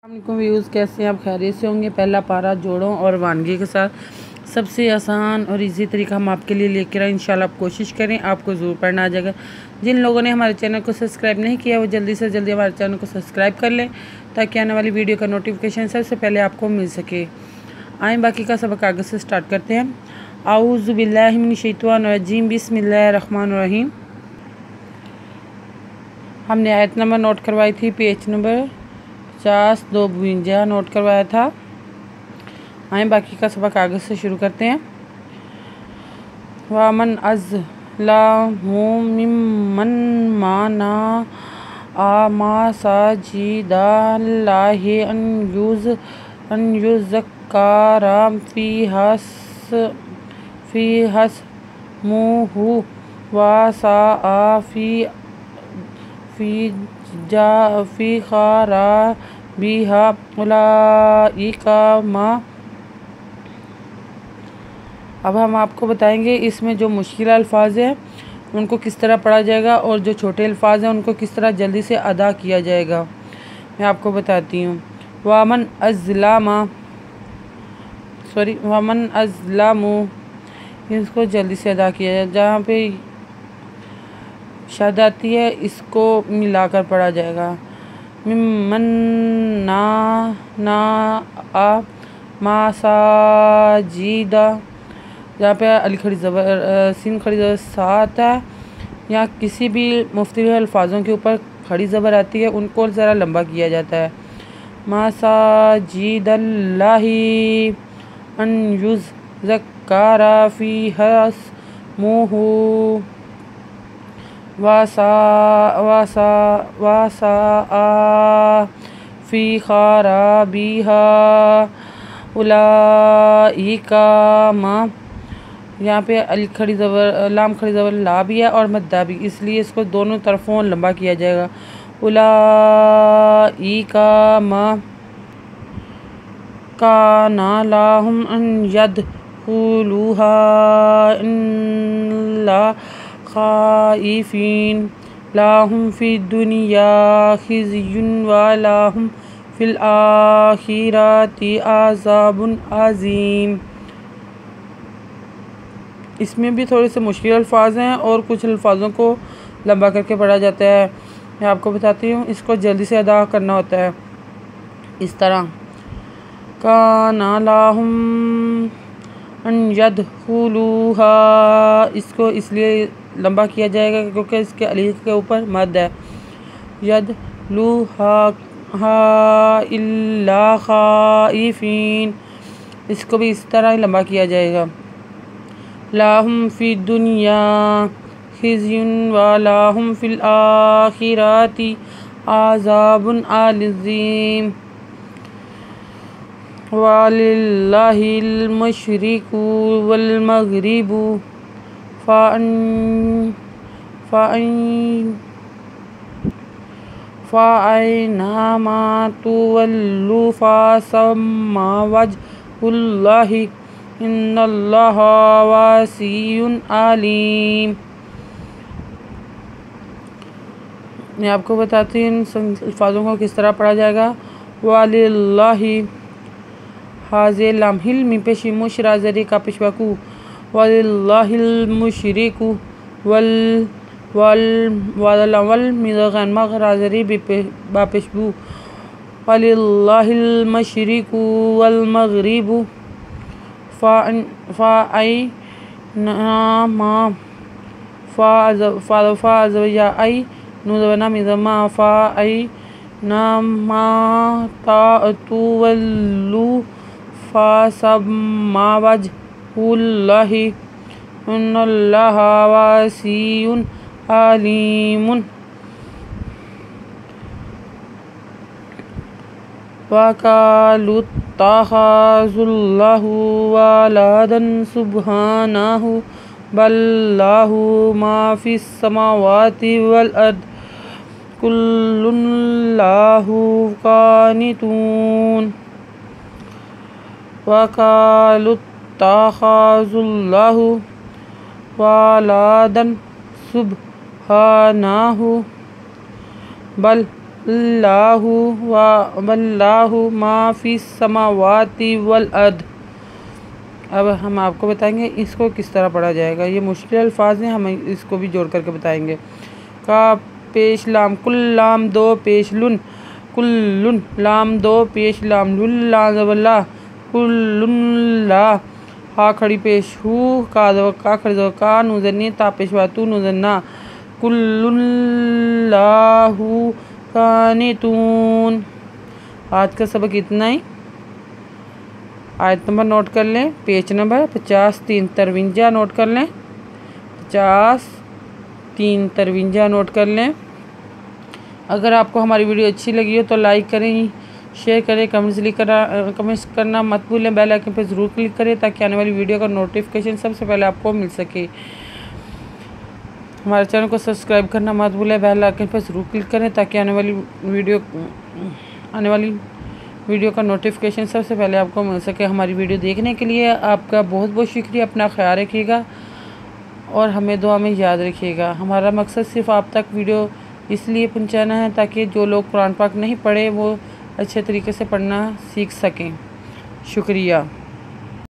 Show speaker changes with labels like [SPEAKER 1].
[SPEAKER 1] अस्सलामुअलैकुम व्यूज़, कैसे हैं आप? खैरियत से होंगे। पहला पारा जोड़ों और वानगी के साथ सबसे आसान और इजी तरीका हम आपके लिए लेकर आए। इंशाल्लाह आप कोशिश करें, आपको ज़रूर पढ़ना आ जाएगा। जिन लोगों ने हमारे चैनल को सब्सक्राइब नहीं किया वो जल्दी से जल्दी हमारे चैनल को सब्सक्राइब कर लें ताकि आने वाली वीडियो का नोटिफिकेशन सबसे पहले आपको मिल सके। आए बाकी का सबक आगे से स्टार्ट करते हैं। आऊज़ु बिल्लाहि मिनश शैतानिर रजीम, बिस्मिल्लाहिर रहमानिर रहीम। हमने आयत नंबर नोट करवाई थी, पेज नंबर 50 नोट करवाया था। आए बाकी का सबक आगे से शुरू करते हैं। वामन अज़लामु मिम्मन माना मसाजिदाल्लाहि अन युज़क्करा फ़ीहा इस्मुहु वसाअ फ़ी ख़राबिहा उलाइका मा। अब हम आपको बताएंगे इसमें जो मुश्किल अल्फाज हैं उनको किस तरह पढ़ा जाएगा और जो छोटे अल्फाज हैं उनको किस तरह जल्दी से अदा किया जाएगा। मैं आपको बताती हूँ। वामन अज़लामु, इसको जल्दी से अदा किया जाए। जहाँ पे शद आती है इसको मिलाकर पढ़ा जाएगा। मिम्मन ना आ मसाजिदा, जहाँ पे अली खड़ी ज़बर सिन खड़ी ज़बर साथ है या किसी भी मुख्तलिफ अल्फाजों के ऊपर खड़ी ज़बर आती है उनको ज़रा लंबा किया जाता है। मसाजिदल्लाहि अन युज़क्करा फ़ीहा इस्मुहु वसाअ फ़ी ख़राबिहा उलाइका मा। यहाँ पे अल खड़ी ज़बर लाम खड़ी ज़बर ला भी है और मद्दा भी, इसलिए इसको दोनों तरफों लंबा किया जाएगा। उलाइका मा काना लाहुम अन यदखुलूहा इल्ला खाइफीन लाहुम फ़िद दुनिया खिज़्युन व लाहुम फ़िल आखिरति अज़ाबुन अज़ीम। इसमें भी थोड़े से मुश्किल अल्फाज हैं और कुछ अल्फाजों को लंबा करके पढ़ा जाता है। मैं आपको बताती हूँ, इसको जल्दी से अदा करना होता है इस तरह। काना लाहुम अन यदखुलूहा, इसको इसलिए लंबा किया जाएगा क्योंकि इसके अली के ऊपर मद है। यदलूहा इल्ला खाइफीन, इसको भी इस तरह ही लंबा किया जाएगा। लाहुम फ़िद दुनिया खिज़्युन व लाहुम फ़िल आखिरति अज़ाबुन अज़ीम। वलिल्लाहिल मशरिक़ु वल मग़रिबु फ़अय्नमा तुवल्लू फ़सम्मा वज्हुल्लाहि इन्नल्लाहा वासिउन अलीम। मैं आपको बताती हूँ इन अल्फाजों को किस तरह पढ़ा जाएगा। वलिल्लाहि हाज़े लामहिल मी पेशी मुशराज़री का पेशवाकू वलिल्लाहिल मुशरिक़ु वल मिज़गन मग़राज़री बा पेशबू वलिल्लाहिल मशरिक़ु वल मग़रिबु फ़अय्नमा फ़अज़वया नुज़वना मिज़मा फ़अय्नमा तुवल्लू फ़सम्मा वज्हुल्लाहि इन्नल्लाहा वासिउन अलीमुन। वक़ालू इत्तख़ज़ुल्लाहु वलदन सुब्हानहु बल्लाहु मा फ़िस समावाति वल अर्द कुल्लुन लाहु क़ानितून। वक़ालू इत्तख़ज़ुल्लाहु वलदन सुब्हानहु बल अल्लाहु वल्लाहु मा फिस समावाति वल अर्द। अब हम आपको बताएंगे इसको किस तरह पढ़ा जाएगा। ये मुश्किल अल्फाज हैं, हम इसको भी जोड़ करके बताएंगे। का पेश लाम कुल लाम दो पेश लुन कुल्लुन लाम दो पेश लाम लुल्ला कुल्लुल्ला हा खड़ी पेश हु का खड़ी दो का नुजन्नी ता पेश वातु नुजन्ना कुल्लुल्लाहु कानितून। आज का सबक इतना ही। आयत नंबर नोट कर लें, पेज नंबर 53 53 नोट कर लें, 53 53 नोट कर लें। अगर आपको हमारी वीडियो अच्छी लगी हो तो लाइक करें, शेयर करें, कमेंट्स करना मत भूलें। बेल आइकन पर ज़रूर क्लिक करें ताकि आने वाली वीडियो का नोटिफिकेशन सबसे पहले आपको मिल सके। हमारे चैनल को सब्सक्राइब करना मत भूलें, बेल आइकन पर ज़रूर क्लिक करें ताकि आने वाली वीडियो का नोटिफिकेशन सबसे पहले आपको मिल सके। हमारी वीडियो देखने के लिए आपका बहुत बहुत शुक्रिया। अपना ख्याल रखिएगा और हमें दुआ में याद रखिएगा। हमारा मकसद सिर्फ आप तक वीडियो इसलिए पहुंचाना है ताकि जो लोग कुरान पाक नहीं पढ़े वो अच्छे तरीके से पढ़ना सीख सकें। शुक्रिया।